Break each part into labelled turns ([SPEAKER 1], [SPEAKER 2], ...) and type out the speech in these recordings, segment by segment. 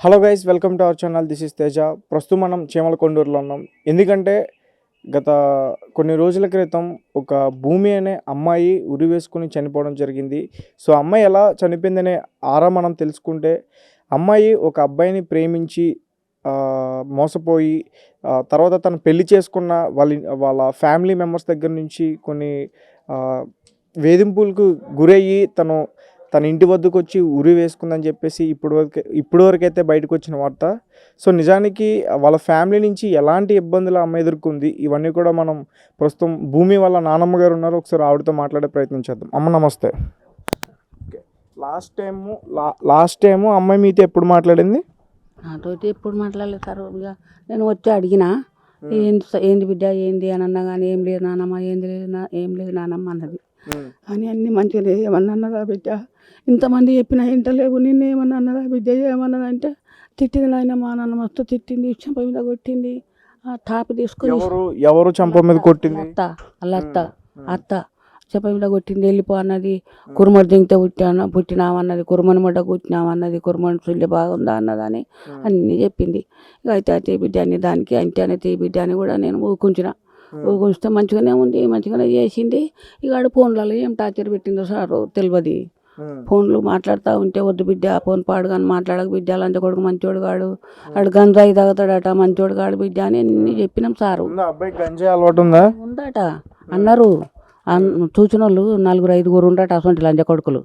[SPEAKER 1] Hello guys, welcome to our channel. This is Teja. ప్రస్తుతం మనం చీమలకొండూరులో ఉన్నాం. ఎందుకంటే గత కొన్ని రోజుల క్రితం ఒక భూమి అనే అమ్మాయి ఉరి వేసుకుని చనిపోవడం జరిగింది. సో అమ్మాయి ఎలా చనిపోయిందనే మనం తెలుసుకుంటే, అమ్మాయి ఒక అబ్బాయిని ప్రేమించి మోసపోయి తర్వాత తను పెళ్లి చేసుకున్న వాళ్ళ ఫ్యామిలీ మెంబర్స్ దగ్గర నుంచి కొన్ని వేధింపులకు గురయ్యి తన ఇంటి వద్దకు వచ్చి ఉరి వేసుకుందని చెప్పేసి ఇప్పటివరకు అయితే బయటకు వచ్చిన వార్త. సో నిజానికి వాళ్ళ ఫ్యామిలీ నుంచి ఎలాంటి ఇబ్బందులు అమ్మ ఎదుర్కొంది, ఇవన్నీ కూడా మనం ప్రస్తుతం భూమి వాళ్ళ నానమ్మ గారు ఉన్నారు, ఒకసారి ఆవిడతో మాట్లాడే ప్రయత్నం చేద్దాం. అమ్మ నమస్తే. లాస్ట్ టైము అమ్మాయి మీతో ఎప్పుడు మాట్లాడింది?
[SPEAKER 2] నాతోటి ఎప్పుడు మాట్లాడలేదు సార్. ఇక నేను వచ్చి అడిగినా ఏంది బిడ్డ ఏంది అని అన్నా కానీ ఏం లేదు నానమ్మ, ఏం లేదు నానమ్మ అన్నది. అని అన్ని మంచిగా ఏమన్నా అన్నదా బిడ్డ, ఇంతమంది చెప్పినా ఇంటలేవు, నిన్న ఏమన్నా అన్నదా బిడ్డ, ఏమన్నదంటే తిట్టింది నాయన, మా నాన్న మస్తు తిట్టింది, చెంప మీద కొట్టింది, టాపి తీసుకొని.
[SPEAKER 1] ఎవరు చెంప మీద కొట్టింది?
[SPEAKER 2] అత్త చెంప మీద కొట్టింది. వెళ్ళిపో అన్నది. కుర్మడి దింగితే పుట్టినామన్నది, కుర్మని ముడ్డ కూర్చున్నామన్నది, కుర్మని సుల్లి బాగుందా అన్నదని అన్నీ చెప్పింది. ఇక అయితే బిడ్డ అని దానికి అయితే బిడ్డ అని కూడా నేను ఊకుంచిన. ఊకుంచితే మంచిగానే ఉంది, మంచిగానే చేసింది. ఇక ఆడు ఫోన్లలో ఏం టార్చర్ పెట్టిందో సార్ తెలియదు. ఫోన్లు మాట్లాడుతూ ఉంటే వద్దు బిడ్డ, ఫోన్ పాడు కానీ మాట్లాడక బిడ్డ, లంచ కొడుకు మంచోడు కాడు, ఆడు గంజాయి తాగుతాడట, మంచోడు కాడు బిడ్డ అని అన్ని చెప్పినాం సారు. ఉందట అన్నారు. చూసిన వాళ్ళు 4-5 ఉండట, అసలు లంచ కొడుకులు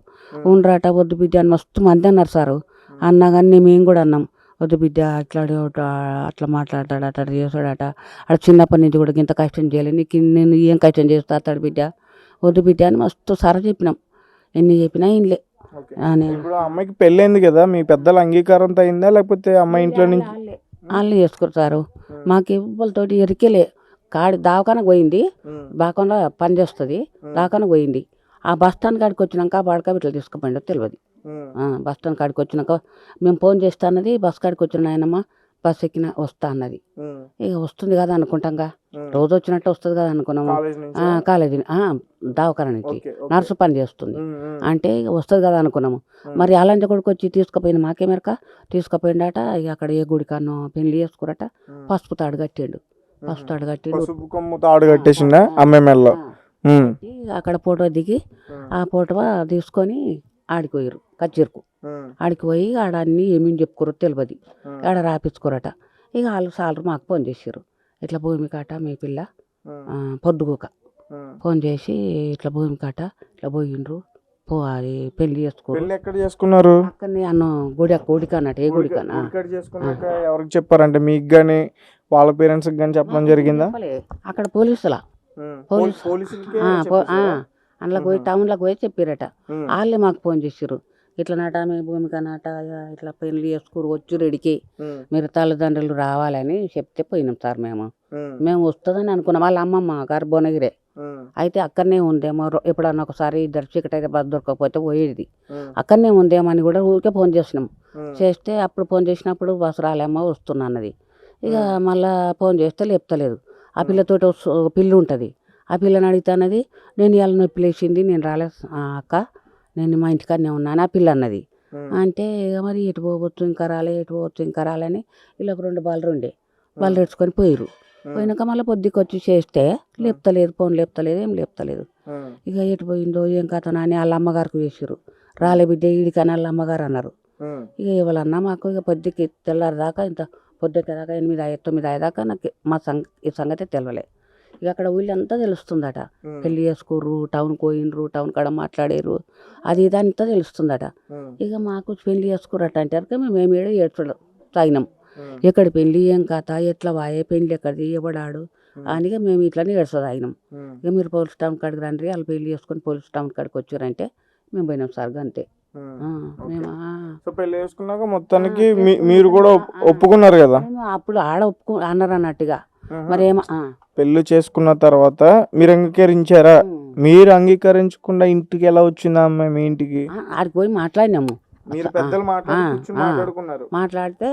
[SPEAKER 2] ఉండరట. వద్దు బిడ్డ అని మస్తు మంది అన్నారు సారు. అన్నా కానీ మేము కూడా అన్నాం, వద్దు బిడ్డ అట్లా మాట్లాడతాడు, అట్లా చేస్తాడట, అక్కడ చిన్నప్పటి నుంచి కూడా ఇంత కష్టం చేయలేదు, నేను ఏం కష్టం చేస్తాడు బిడ్డ, వద్దు బిడ్డ అని మస్తు సారా చెప్పినాం. ఎన్ని చెప్పినా ఇంట్లో.
[SPEAKER 1] ఇప్పుడు అమ్మాయికి పెళ్ళైంది కదా, మీ పెద్దల అంగీకారంతో అయిందా లేకపోతే అమ్మాయి ఇంట్లో నుంచి
[SPEAKER 2] వాళ్ళు చేసుకుంటారు? మాకు ఇవ్వలతోటి ఎరికేలే. దావకానకు పోయింది, బాకుండా పని చేస్తుంది, దావకానకు పోయింది. ఆ బస్ స్టాండ్ కాడికి వచ్చినాక బాడక ఇట్లా తీసుకుపోయిండో తెలియదు. బస్ స్టాండ్ కాడికి వచ్చినాక మేము ఫోన్ చేస్తా అన్నది, బస్ కాడికి వచ్చిన ఆయనమ్మ బస్ ఎక్కిన వస్తా అన్నది. ఇక వస్తుంది కదా అనుకుంటాంగా, రోజు వచ్చినట్టు వస్తుంది కదా అనుకున్నాము. కాలేజీ దావకాన నుంచి నర్సు పని చేస్తుంది అంటే ఇక వస్తుంది కదా అనుకున్నాము. మరి అలాంటి కొడుకు వచ్చి తీసుకుపోయింది, మాకేమెరక తీసుకుపోయిండట. ఇక అక్కడ ఏ గుడి కన్నో పెళ్లి చేసుకురట, పసుపు తాడు కట్టిండు. అక్కడ ఫోటో దిగి ఆ ఫోటో తీసుకొని ఆడిపోయారు కచ్చిర్కు. ఆడికి పోయి ఆడ అన్నీ ఏమేమి చెప్పుకోరో తెలియదు, ఆడ రాపించుకోరట. ఇక వాళ్ళు సాలరు మాకు ఫోన్ చేసారు, ఇట్లా భూమి కాట మీ పిల్ల పొద్దుగోక ఫోన్ చేసి ఇట్లా భూమి కాట ఇట్లా పోయిండ్రు, అది పెళ్లి
[SPEAKER 1] చేసుకున్నారు
[SPEAKER 2] అక్కడనే అన్న గుడికి అన్నట్టు. ఏ గుడికి
[SPEAKER 1] ఎవరికి చెప్పారంటే మీకు కానీ వాళ్ళ పేరెంట్స్ కానీ చెప్పడం జరిగిందా?
[SPEAKER 2] అక్కడ పోలీసులా అందులోకి పోయి టౌన్లోకి పోయి చెప్పారట. వాళ్ళే మాకు ఫోన్ చేసారు, ఇట్లా నాట మీ భూమిక నాట ఇట్లా పెళ్లి చేసుకుని వచ్చి రెడికి మీరు తల్లిదండ్రులు రావాలని చెప్తే పోయినాం సార్. మేము వస్తుందని అనుకున్నాం. వాళ్ళ అమ్మమ్మ గారు భువనగిరే, అయితే అక్కడనే ఉందేమో, ఎప్పుడన్నా ఒకసారి ఇద్దరు చీకటి అయితే బస్ దొరకకపోతే పోయేది, అక్కడనే ఉందేమో అని కూడా ఊరికే ఫోన్ చేసినాం. చేస్తే అప్పుడు ఫోన్ చేసినప్పుడు బస్సు రాలేమో వస్తున్నా అన్నది. ఇక మళ్ళీ ఫోన్ చేస్తే లేపుతలేదు. ఆ పిల్లతోటి పిల్లి ఉంటుంది, ఆ పిల్లని అడుగుతున్నది, నేను ఇవాళ నొప్పి లేచింది, నేను రాలే అక్క, నేను మా ఇంటికాడనే ఉన్నాను ఆ పిల్ల అన్నది. అంటే ఇక మరి ఎటు పోవచ్చు ఇంకా రాలని వీళ్ళకి 2 బాలు ఉండే, వాళ్ళు తెచ్చుకొని పోయిరు. పోయినాక మళ్ళీ పొద్దుకి వచ్చి చేస్తే లేపుతలేదు, ఫోన్ లేపుతలేదు, ఏం లేపుతలేదు. ఇక ఎటు పోయిందో ఏం కథ అని వాళ్ళ అమ్మగారికి చేసారు. రాలే బిడ్డ ఈడికని వాళ్ళ అమ్మగారు అన్నారు. ఇక ఎవరన్నా మాకు ఇక పొద్దుకి తెల్లారి దాకా ఇంత పొద్దుకి దాకా 8-9 అయ్యేదాకా నాకు ఈ సంగతి తెలియలే. ఇక అక్కడ ఊళ్ళంతా తెలుస్తుందట, పెళ్లి చేసుకోరు, టౌన్కి పోయినరు, టౌన్ కాడ మాట్లాడారు, అది ఇదంతా తెలుస్తుందట. ఇక మాకు పెళ్లి చేసుకోరట అంటే మేము ఏడు ఏడ్చడం తాగినాం. ఎక్కడ పెళ్ళి ఏం కథ, ఎట్లా వాయే పెళ్ళి ఎక్కడిది ఎవడాడు అని మేము ఇట్లనే ఏడ్చదాగినాం. ఇక మీరు పోలీస్ టౌన్ కాడికి రండి, వాళ్ళు పెళ్లి చేసుకొని పోలీస్ టౌన్ కాడికి వచ్చారంటే మేము పోయినాం సార్, అంతే.
[SPEAKER 1] పెళ్లి చేసుకున్నాక మొత్తానికి మీరు కూడా ఒప్పుకున్నారు కదా?
[SPEAKER 2] అప్పుడు ఆడ అన్నారు అన్నట్టుగా. మరేమో
[SPEAKER 1] పెళ్లి చేసుకున్న తర్వాత మీరు అంగీకరించారా? మీరు అంగీకరించకుండా ఇంటికి ఎలా వచ్చిందా అమ్మాయి మీ ఇంటికి?
[SPEAKER 2] ఆడికి పోయి మాట్లాడినాము.
[SPEAKER 1] మాట్లాడితే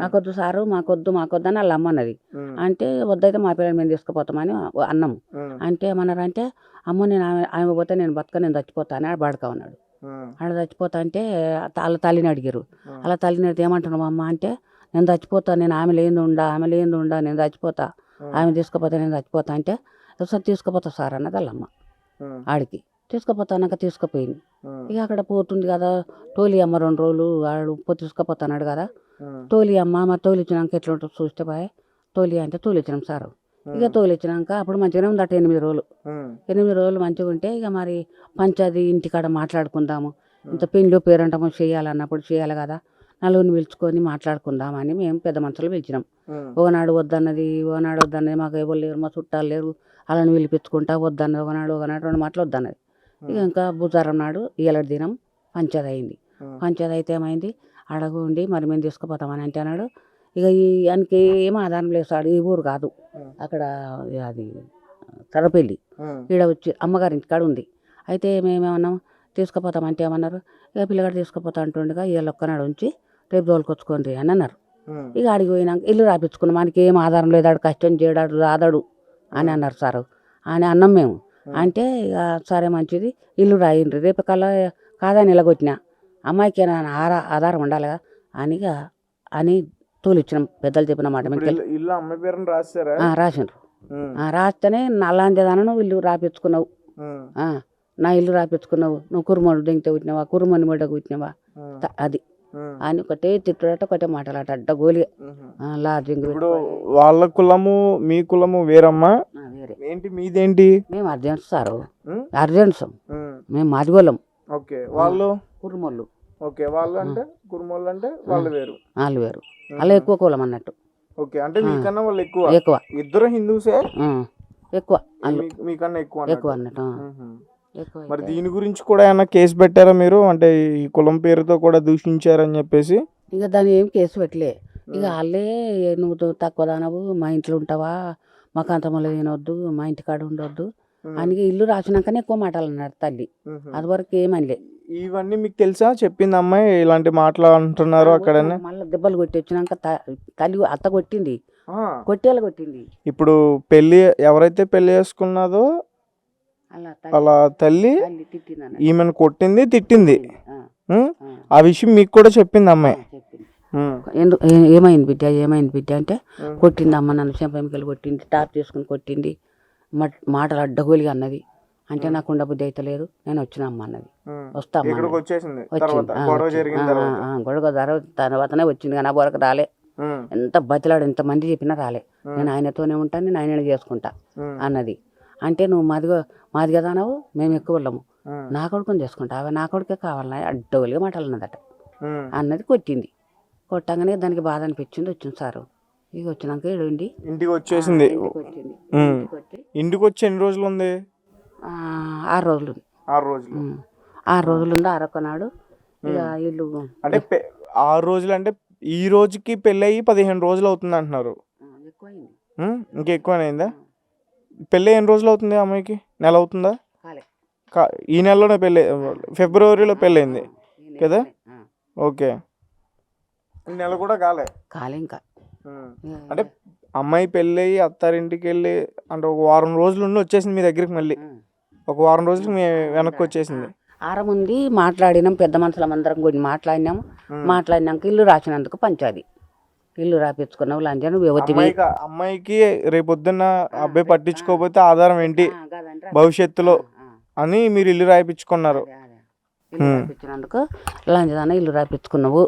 [SPEAKER 2] మాకొద్దు సారు, మాకొద్దు అని వాళ్ళ అమ్మన్నది. అంటే వద్దయితే మా పిల్లలు మేము తీసుకుపోతామని అన్నాము. అంటే ఏమన్నారంటే, అమ్మ నేను ఆమె పోతే నేను బతక, నేను చచ్చిపోతాను అని బాడక ఉన్నాడు. ఆడ చచ్చిపోతా అంటే వాళ్ళ తల్లిని అడిగారు. అలా తల్లిని అడిగితే ఏమంటున్నావు అమ్మ అంటే, నేను చచ్చిపోతా, నేను ఆమె లేని ఉండా నేను చచ్చిపోతా, ఆమె తీసుకుపోతే నేను చచ్చిపోతా అంటే, సార్ తీసుకుపోతా సార్ అన్నది వాళ్ళమ్మ. ఆడికి తీసుకుపోతానాక తీసుకుపోయింది. ఇక అక్కడ పోతుంది కదా, తోలి అమ్మ 2 రోజులు ఆడు తీసుకుపోతాన్నాడు కదా, తోలి అమ్మ మరి తోలిచ్చినాక ఎట్లా ఉంటుంది చూస్తే బాయ్, తోలి అంటే తోలిచ్చినాం సారు. ఇక తోలిచ్చినాక అప్పుడు మంచిగానే ఉందట 8 రోజులు. 8 రోజులు మంచిగా ఉంటే ఇక మరి పంచాది ఇంటికాడ మాట్లాడుకుందాము, ఇంత పెళ్ళి పేరంటము చేయాలన్నప్పుడు చేయాలి కదా, నలుగురిని పిలుచుకొని మాట్లాడుకుందామని మేము పెద్ద మనుషులు పిలిచినాం. ఒకనాడు వద్దన్నది మాకు ఎవరు లేరు, మా చుట్టాలు లేరు, వాళ్ళని పిలిపించుకుంటా వద్దన్నది. ఒకనాడు 2 మాటలు వద్దన్నది. ఇక ఇంకా బుధవారం నాడు ఏలటి దినం పంచాయతీ అయింది. పంచాయతీ అయితే ఏమైంది, అడగుండి మరి మేము తీసుకుపోతామని అంటే అన్నాడు. ఇక ఆయనకి ఏం ఆధారం లేదు సార్, ఈ ఊరు కాదు, అక్కడ అది తరపెళ్ళి ఈడ వచ్చి అమ్మగారి ఇంటికాడ ఉంది. అయితే మేమేమన్నాం తీసుకుపోతామంటే ఏమన్నారు, ఇక పిల్లగాడు తీసుకుపోతా అంటుండగా వీళ్ళు ఒక్కనాడు ఉంచి రేపు తోలుకొచ్చుకోండి అని అన్నారు. ఇక ఆడికి పోయినాక ఇల్లు రాపించుకున్నాం, మనకి ఏం ఆధారం లేదు, ఆడు కష్టం చేయడాడు రాదాడు అని అన్నారు సారు అని అన్నాం మేము. అంటే ఇక సరే మంచిది ఇల్లు రాయిండ్రి, రేపు కల్లా కాదని నిలగొట్టినా అమ్మాయికి ఆధారం ఉండాలి కదా అని తోలిచ్చినాం. పెద్దలు చెప్పిన మాట
[SPEAKER 1] ఇల్లు అమ్మాయి పేరుని రాశారా?
[SPEAKER 2] రాసిండ్రు. రాస్తేనే నల్లాంజదానను ఇల్లు రాపించుకున్నావు, నా ఇల్లు రాపించుకున్నావు, నువ్వు కురుమడు దెంగితే పుట్టినావా, కురుమని మెడ పుట్టినావా అది అని ఒకటే తిట్టుడట, ఒకటే మాటలాట అడ్డ గోలి లాడ్జింగ్.
[SPEAKER 1] ఇప్పుడు వాళ్ళ కులము మీ కులము వేరమ్మా?
[SPEAKER 2] వేరే.
[SPEAKER 1] ఏంటి మీదేంటి?
[SPEAKER 2] మేము అర్జెంట్స్ సారు, అర్జెంట్స్ మేము మాదిగోళ్ళం.
[SPEAKER 1] ఓకే, వాళ్ళు
[SPEAKER 2] కురుమోళ్ళు.
[SPEAKER 1] ఓకే, వాళ్ళు అంటే కురుమోళ్ళు అంటే వాళ్ళు వేరు,
[SPEAKER 2] వాళ్ళు వేరు, అలా ఎక్కువ కులం అన్నట్టు.
[SPEAKER 1] ఓకే, అంటే మీకన్నా వాళ్ళు ఎక్కువ?
[SPEAKER 2] ఎక్కువ.
[SPEAKER 1] ఇద్దరు హిందూసే?
[SPEAKER 2] ఎక్కువ
[SPEAKER 1] మీకన్నా ఎక్కువ
[SPEAKER 2] ఎక్కువ అన్నట్టు.
[SPEAKER 1] మరి దీని గురించి కూడా ఏమన్నా కేసు పెట్టారా మీరు, అంటే ఈ కులం పేరుతో కూడా దూషించారని చెప్పేసి?
[SPEAKER 2] ఇక దాన్ని ఏం కేసు పెట్టలే. ఇక వాళ్ళే నువ్వు తక్కువ దానవు, మా ఇంట్లో ఉంటావా, మాకు అంత మళ్ళీ తినొద్దు, మా ఇంటికాడ ఉండొద్దు అని ఇల్లు రాసినాకనే ఎక్కువ మాటలు అన్నారు తల్లి. అది వరకు ఏమనిలే.
[SPEAKER 1] ఇవన్నీ మీకు తెలుసా, చెప్పింది అమ్మాయి ఇలాంటి మాటలు అంటున్నారు అక్కడ?
[SPEAKER 2] మళ్ళీ దెబ్బలు కొట్టి వచ్చినాక తల్లి అత్త కొట్టింది, కొట్టేలా కొట్టింది.
[SPEAKER 1] ఇప్పుడు ఎవరైతే పెళ్లి చేసుకున్నదో అలా తల్లి ఈమెను కొట్టింది, తిట్టింది. ఆ విషయం మీకు కూడా చెప్పింది అమ్మాయి?
[SPEAKER 2] ఏమైంది బిడ్డ అంటే, కొట్టింది అమ్మ నన్ను చెంపమికలు కొట్టింది, టాప్ చేసుకుని కొట్టింది, మాటలు అడ్డగోలిగా అన్నది. అంటే నాకు ఉండబుద్ధి అయితే లేదు, నేను వచ్చిన అమ్మ అన్నది. వస్తామ్మా గొడవ తర్వాతనే వచ్చింది, కానీ ఆ బొరకు రాలే. ఎంత బతిలాడు, ఎంతమంది చెప్పినా రాలే. నేను ఆయనతోనే ఉంటాను, నేను ఆయన చేసుకుంటా అన్నది. అంటే నువ్వు మాది కదా అన్నావు, మేము ఎక్కువ వెళ్ళము, నా కొడుకుని చేసుకుంటా, అవి నా కొడుకే కావాలన్నా అడ్డగోలిగా మాటలు అన్నదట. అన్నది కొట్టింది. కొట్టగానే దానికి బాధ అనిపించింది, వచ్చింది సారు. ఇక వచ్చినాక
[SPEAKER 1] ఇంటికి వచ్చేసింది. ఇంటికి వచ్చి ఎన్ని రోజులు ఉంది?
[SPEAKER 2] 6 రోజులు.
[SPEAKER 1] 6 రోజులు.
[SPEAKER 2] 6 రోజులు ఉంది. ఆరొక్కనాడు ఇక ఇల్లు
[SPEAKER 1] అంటే 6 రోజులు అంటే ఈ రోజుకి పెళ్ళి అయ్యి 15 రోజులు అవుతుంది అంటున్నారు. ఇంకా ఎక్కువనైందా? పెళ్ళి ఎన్ని రోజులు అవుతుంది అమ్మాయికి? నెల అవుతుందా? ఈ నెలలోనే పెళ్ళి, ఫిబ్రవరిలో పెళ్ళయింది కదా? ఓకే, నెల కూడా కాలే
[SPEAKER 2] ఇంకా.
[SPEAKER 1] అంటే అమ్మాయి పెళ్ళి అయ్యి అత్తారింటికి వెళ్ళి అంటే ఒక వారం రోజులు ఉండి వచ్చేసింది మీ దగ్గరికి, మళ్ళీ ఒక వారం రోజులకి మీ వెనక్కి వచ్చేసింది.
[SPEAKER 2] ఆరముంది మాట్లాడినాం, పెద్ద మనుషులం అందరం కూడా మాట్లాడినాము. మాట్లాడినాక ఇల్లు రాసినందుకు పంచాది, ఇల్లు రాపించుకున్నావు లంజను.
[SPEAKER 1] అమ్మాయికి రేపొద్దున్న అబ్బాయి పట్టించుకోకపోతే ఆధారం ఏంటి భవిష్యత్తులో అని మీరు ఇల్లు రాయించుకున్నారు.
[SPEAKER 2] ఇల్లు రాపించినందుకు లంజదాన ఇల్లు రాపించుకున్నావు,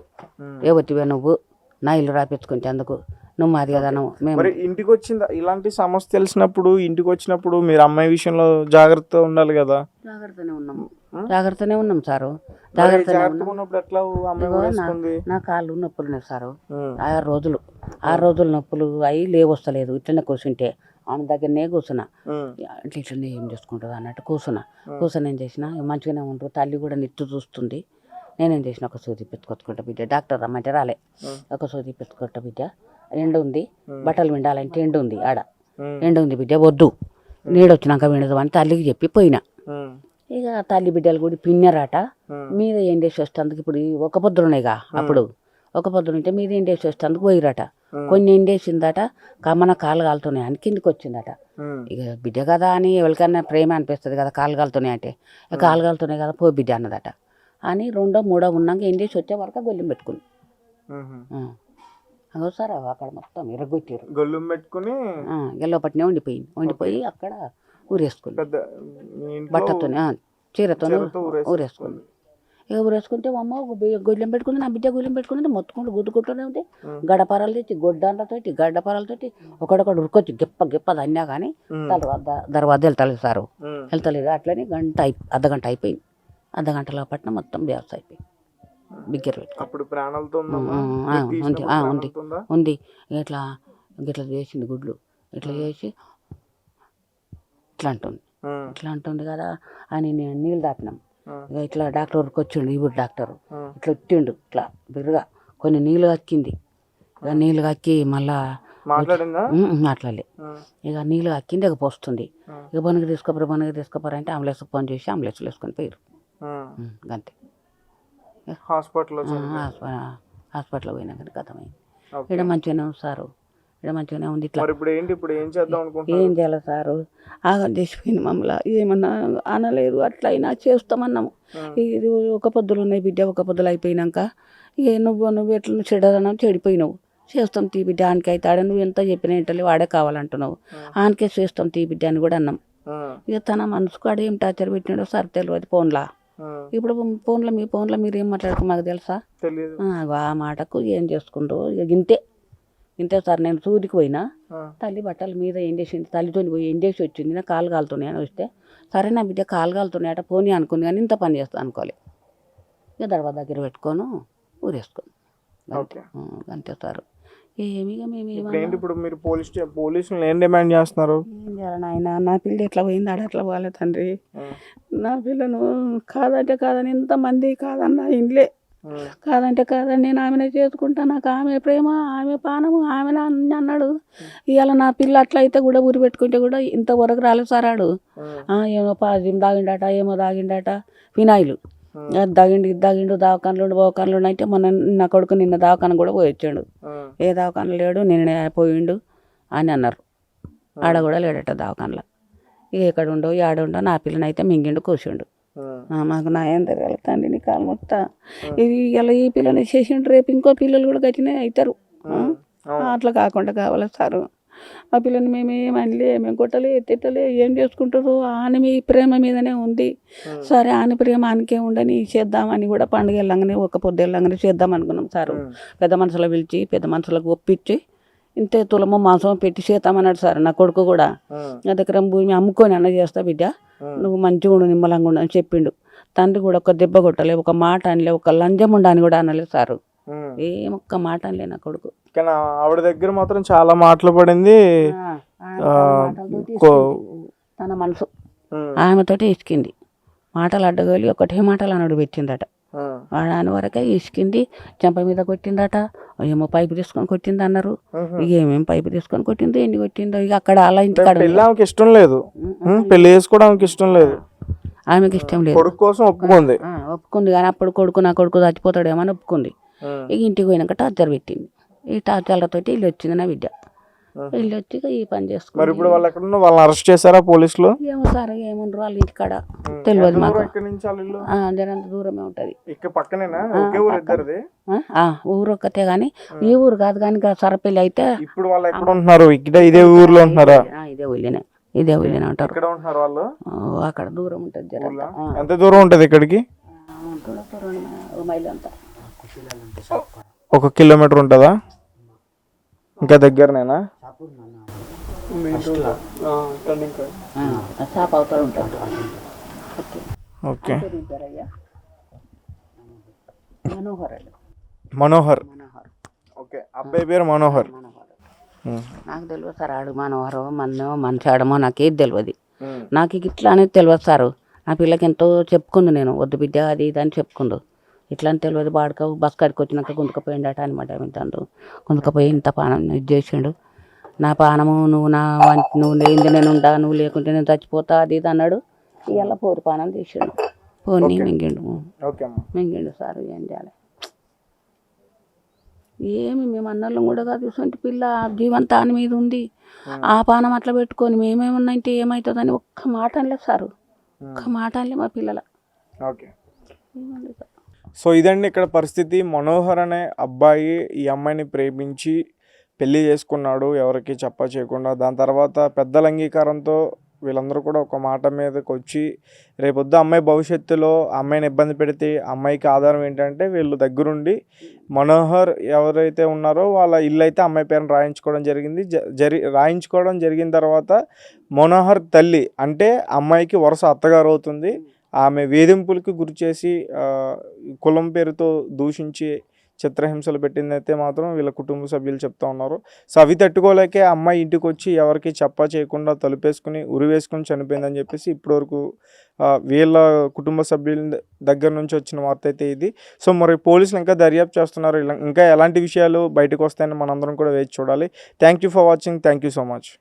[SPEAKER 2] ఎవరివే నువ్వు, నా ఇల్లు రాపించుకుంటే అందుకు నువ్వు మాది కదా.
[SPEAKER 1] మేము ఇంటికి వచ్చిందా ఇలాంటి సమస్య తెలిసినప్పుడు, ఇంటికి వచ్చినప్పుడు మీరు అమ్మాయి విషయంలో జాగ్రత్త ఉండాలి కదా?
[SPEAKER 2] జాగ్రత్తనే ఉన్నాం సారు. నా కాళ్ళు నొప్పులు ఉన్నాయి సారు. 6 రోజులు నొప్పులు అవి లేవస్తలేదు. ఇట్లనే కూర్చుంటే ఆమె దగ్గరనే కూర్చున్నా, ఇట్లనే ఏం చేసుకుంటుంది అన్నట్టు కూర్చుని ఏం చేసిన మంచిగానే ఉంటారు. తల్లి కూడా నిట్టు చూస్తుంది. నేనేం చేసిన ఒక సూది పెట్టుకొచ్చుకుంటా బిడ్డ, డాక్టర్ రమ్మంటే రాలే. ఒక సూది పెట్టుకుంటా బిడ్డ, ఎండ ఉంది, బట్టలు విండాలంటే ఎండ ఉంది, ఆడ ఎండ ఉంది బిడ్డ, వద్దు నీడొచ్చినాక వినదు అని తల్లికి చెప్పి పోయినా. ఇక తల్లి బిడ్డలు కూడా పిన్నరాట, మీద ఎండేసి వస్తేందుకు ఇప్పుడు ఒక పొద్దులు ఉన్నాయిగా, అప్పుడు ఒక పొద్దులు ఉంటే మీద ఎండేసి వస్తేందుకు పోయిరట. కొన్ని ఎండేసిందట, కమ్మన కాలు కాలుతున్నాయి అని కిందికి వచ్చిందట. ఇక బిడ్డ కదా అని ఎవరికైనా ప్రేమ అనిపిస్తుంది కదా, కాలు కాలుతున్నాయి అంటే, కాలు కాలుతున్నాయి కదా పో బిడ్డ అన్నదట. అని 2 3 ఉన్నాక ఏం చేసి వచ్చే వరకు గొల్లెం పెట్టుకుంది. అదో సార్ అక్కడ మొత్తం ఎరగొట్టారు.
[SPEAKER 1] గొల్లం పెట్టుకుని
[SPEAKER 2] ఎల్లపట్నే వండిపోయి అక్కడ ఊరేసుకుంది.
[SPEAKER 1] పెద్ద మీ ఇంట్లో
[SPEAKER 2] బట్టతోనే చీరతో
[SPEAKER 1] చీరతో
[SPEAKER 2] ఊరేసుకుంది. ఇక ఊరేసుకుంటే అమ్మ గొల్లెం పెట్టుకుంది, నా బిడ్డ గొల్లెం పెట్టుకుంది, మొత్తుకుంటూ గుద్దుకుంటూనే ఉంది. గడపరాలు తెచ్చి గొడ్డాన్లతోటి గడ్డపరాలతోటి ఒకడొకడు ఉరుకొచ్చి గెప్ప అన్నా కానీ దర్వాజ వెళ్తలేదు వెళ్తలేదు. అట్లనే అర్ధగంట అయిపోయింది. అర్ధగంటలో పట్టిన మొత్తం బ్యాస్ అయిపోయింది. బిగ్గర పెట్టి
[SPEAKER 1] అప్పుడు ప్రాణాలతో
[SPEAKER 2] ఉంది. ఇట్లా చేసింది గుడ్లు ఇట్లా చేసి ఇట్లా అంటుంది కదా అని నేను నీళ్ళు దాపినాం. ఇట్లా డాక్టర్ వరకు వచ్చిండు. ఇప్పుడు డాక్టర్ ఇట్లా ఇట్టిండు ఇట్లా బిర్రుగా కొన్ని నీళ్ళు కక్కింది. ఇక నీళ్ళు కక్కి మళ్ళా మాట్లాడలే. ఇక నీళ్ళు కక్కింది. ఇక పోస్తుంది. ఇక బొనకి తీసుకోపోరు అంటే అంబులెన్స్ ఫోన్ చేసి అంబులెన్స్లో వేసుకొని పోయారు. అంతే. హాస్పిటల్ పోయినా కానీ గతమైంది. ఇక్కడ మంచిగానే ఉంది సారు, ఇక్కడ మంచిగానే ఉంది. ఇట్లా ఏం చేయాలి సారు, ఆగం చేసిపోయింది మమ్మల్ని. ఏమన్నా అనలేదు, అట్లా అయినా చేస్తామన్నాము. ఇది ఒక పొద్దులు ఉన్నాయి బిడ్డ, ఒక పొద్దులు అయిపోయినాక నువ్వు ఎట్లా చెడిపోయినావు, చేస్తాం తీ బిడ్డ ఆనకి అవుతాడే, నువ్వు ఎంత చెప్పినా ఏంటలే వాడే కావాలంటున్నావు, ఆనకే చేస్తాం తీ బిడ్డ అని కూడా అన్నాం. ఇక తన మనసుకు ఆడ ఏం టార్చర్ పెట్టినాడో సార్ తెలియదు. ఫోన్లా ఇప్పుడు మీ ఫోన్లో మీరు ఏం మాట్లాడుకో మాకు తెలుసా? ఆ మాటకు ఏం చేసుకుంటూ ఇక ఇంతే సార్. నేను సూదికి పోయినా, తల్లి బట్టల మీద ఏం చేసింది, తల్లితో పోయి ఏం చేసి వచ్చింది, నా కాలు కాలుతున్నాయి అని వస్తే సరే నా బిడ్డ కాలు కాలుతున్నాయట పోనీ అనుకుంది, కానీ ఇంత పని చేస్తా అనుకోలే. ఇక దర్వా దగ్గర పెట్టుకొని ఊరేసుకొని అంతే సార్.
[SPEAKER 1] ఇప్పుడు మీరు పోలీసులు ఏం డిమాండ్ చేస్తున్నారు?
[SPEAKER 2] ఏం చేయాలి నాయన, నా పిల్ల ఎట్లా పోయింది, ఆడ ఎట్లా పోలే తండ్రి. నా పిల్లను కాదని ఇంతమంది కాదన్నా ఇండ్లే కాదని నేను ఆమెనే చేసుకుంటా, నాకు ఆమె ప్రేమ, ఆమె పానము, ఆమె అన్నాడు. ఇవాళ నా పిల్ల అట్లా అయితే కూడా ఊరి పెట్టుకుంటే కూడా ఇంతవరకు రాలేదు సారాడు. ఏమో పాజిం దాగిండట ఫినాయిల్ దాగిండు దవాఖానలు అంటే మొన్న నా కొడుకు నిన్న దవాఖాన కూడా పోయి వచ్చాడు. ఏ దవాఖాన లేడు, నిన్న పోయిండు అని అన్నారు. ఆడ కూడా లేడట దవాఖానలో. ఇక ఎక్కడుండో ఆడుండో నా పిల్లని మింగిండు కూర్చుండు. మాకు నాయం తిరగాలి తండ్రి, నీ కాలు మొత్తా. ఇది ఇలా ఈ పిల్లని చేసిండు, రేపు ఇంకో పిల్లలు కూడా గట్టినే అవుతారు. అట్లా కాకుండా కావాలి సారు. ఆ పిల్లని మేమేమనలే, మేము కొట్టలే తిట్టలే, ఏం చేసుకుంటారు, ఆమె మీ ప్రేమ మీదనే ఉంది. సరే ఆమె ప్రేమ ఆనకే ఉండని చేద్దామని కూడా పండుగ వెళ్ళంగానే ఒక పొద్దు వెళ్ళంగానే చేద్దాం అనుకున్నాం సారు. పెద్ద మనుషులు పిలిచి పెద్ద మనుషులకు ఒప్పించి ఇంతే తులము మాంసం పెట్టి చేద్దామన్నాడు సార్. నా కొడుకు కూడా నా దగ్గర భూమి అమ్ముకొని అన్న చేస్తా బిడ్డ, నువ్వు మంచిగా ఉండు నిమ్మలంగా ఉండు అని చెప్పిండు. తండ్రి కూడా ఒక దెబ్బ కొట్టలే, ఒక మాట అనలే, ఒక లంజం ఉండని కూడా అనలేదు సారు. ఏమొక్క మాట అనలే నా కొడుకు.
[SPEAKER 1] కానీ ఆవిడ దగ్గర మాత్రం చాలా మాటలు పడింది.
[SPEAKER 2] తన మనసు ఆమెతోటి ఇసుకింది. మాటలు అడ్డగోలి ఒకటే మాటలు అన్నాడు పెట్టిందట. వాడు అని వరకే ఇసుకింది, చెంప మీద కొట్టిందట. ఏమో పైపు తీసుకొని కొట్టింది అన్నారు. ఇక ఏమేమి పైపు తీసుకొని కొట్టిందో ఎన్ని కొట్టిందో ఇక అక్కడ అలా ఇంటికాడ
[SPEAKER 1] ఆమెకి ఇష్టం లేదు, పెళ్లి చేసుకోవడానికి ఇష్టం లేదు,
[SPEAKER 2] ఆమెకి ఇష్టం లేదు.
[SPEAKER 1] కొడుకు కోసం
[SPEAKER 2] ఒప్పుకుంది కానీ అప్పుడు నా కొడుకు చచ్చిపోతాడేమో అని ఒప్పుకుంది. ఇక ఇంటికి పోయినాక టార్చర్ పెట్టింది. ఈ టార్చర్లతోటి ఇల్లు వచ్చింది నా బిడ్డ. ఇల్లు వచ్చి ఈ పని చేసుకుని.
[SPEAKER 1] మరి ఇప్పుడు వాళ్ళు ఎక్కడ ఉన్నారు? వాళ్ళని అరెస్ట్ చేశారా పోలీసులు?
[SPEAKER 2] ఏమో సార్, ఏముండ్రు వాళ్ళ ఇంటికాడ తెలియదు మాకు. జరంత దూరమే ఉంటది. ఊరు ఒక్కతే గాని ఈ ఊరు కాదు కానీ సరపల్లి అయితే.
[SPEAKER 1] ఇప్పుడు వాళ్ళు ఎక్కడ ఉంటున్నారు? ఇదే ఊర్లో ఉంటున్నారా?
[SPEAKER 2] ఇదే ఊళ్ళోనే ఉంటారు.
[SPEAKER 1] వాళ్ళు
[SPEAKER 2] అక్కడ దూరం ఉంటది. జర
[SPEAKER 1] ఎంత దూరం ఉంటది ఇక్కడికి?
[SPEAKER 2] 2 మైళ్ళు అంతా.
[SPEAKER 1] 1 కిలోమీటర్ ఉంటుందా? ఇంకా దగ్గరనేనా? ఓకే. మనోహర్. ఓకే, అబ్బాయి పేరు మనోహర్.
[SPEAKER 2] నాకు తెలియదు సార్, ఆడు మనోహరో మనిషి ఆడమో నాకేది తెలియదు. నాకు ఇట్లా అనేది తెలియదు సారు. నా పిల్లకి ఎంతో చెప్పుకుంది, నేను వద్దు బిడ్డ అది ఇది అని చెప్పుకుందు. ఇట్లా అని తెలియదు. బాడక బస్ కాడికి వచ్చినాక గుంతుకపోయిండట అనమాట. ఇంతందు గుంతుకపోయి ఇంత పానం ఇది చేసిండు. నా పానము నువ్వు లేనిది నేను ఉంటా, నువ్వు లేకుంటే నేను చచ్చిపోతా అది ఇది అన్నాడు. ఇవాళ పోరు పానం తీసిండు. పోనీ మింగిండు సార్. ఏం చేయాలి? ఏమి మేము అన్నోళ్ళం కూడా కాదు. ఇటువంటి పిల్ల జీవంతాని మీద ఉంది. ఆ పానం అట్లా పెట్టుకొని మేమేమన్నాంటే ఏమవుతుందని ఒక్క మాట అనలేదు సారు. ఒక్క మాట అనలే మా పిల్లల. ఏమండి సార్.
[SPEAKER 1] సో ఇదండి ఇక్కడ పరిస్థితి. మనోహర్ అనే అబ్బాయి ఈ అమ్మాయిని ప్రేమించి పెళ్లి చేసుకున్నాడు, ఎవరికి చెప్ప చేయకుండా. దాని తర్వాత పెద్దల అంగీకారంతో వీళ్ళందరూ కూడా ఒక మాట మీదకి వచ్చి రేపొద్దు అమ్మాయి భవిష్యత్తులో అమ్మాయిని ఇబ్బంది పెడితే అమ్మాయికి ఆధారం ఏంటంటే వీళ్ళు దగ్గరుండి మనోహర్ ఎవరైతే ఉన్నారో వాళ్ళ ఇల్లు అయితే అమ్మాయి పేరున రాయించుకోవడం జరిగింది. రాయించుకోవడం జరిగిన తర్వాత మనోహర్ తల్లి అంటే అమ్మాయికి వరుస అత్తగారు అవుతుంది. ఆమె వేధింపులకి గురి చేసి కులం పేరుతో దూషించి చిత్రహింసలు పెట్టిందైతే మాత్రం వీళ్ళ కుటుంబ సభ్యులు చెప్తా ఉన్నారు. సో అవి తట్టుకోలేకే అమ్మాయి ఇంటికి వచ్చి ఎవరికి చెప్ప చేయకుండా తలుపేసుకుని ఉరివేసుకుని చనిపోయిందని చెప్పేసి ఇప్పటివరకు వీళ్ళ కుటుంబ సభ్యుల దగ్గర నుంచి వచ్చిన వార్త అయితే ఇది. సో మరి పోలీసులు ఇంకా దర్యాప్తు చేస్తున్నారు. ఇంకా ఎలాంటి విషయాలు బయటకు వస్తాయని మనందరం కూడా వేచి చూడాలి. Thank you for watching. Thank you so much.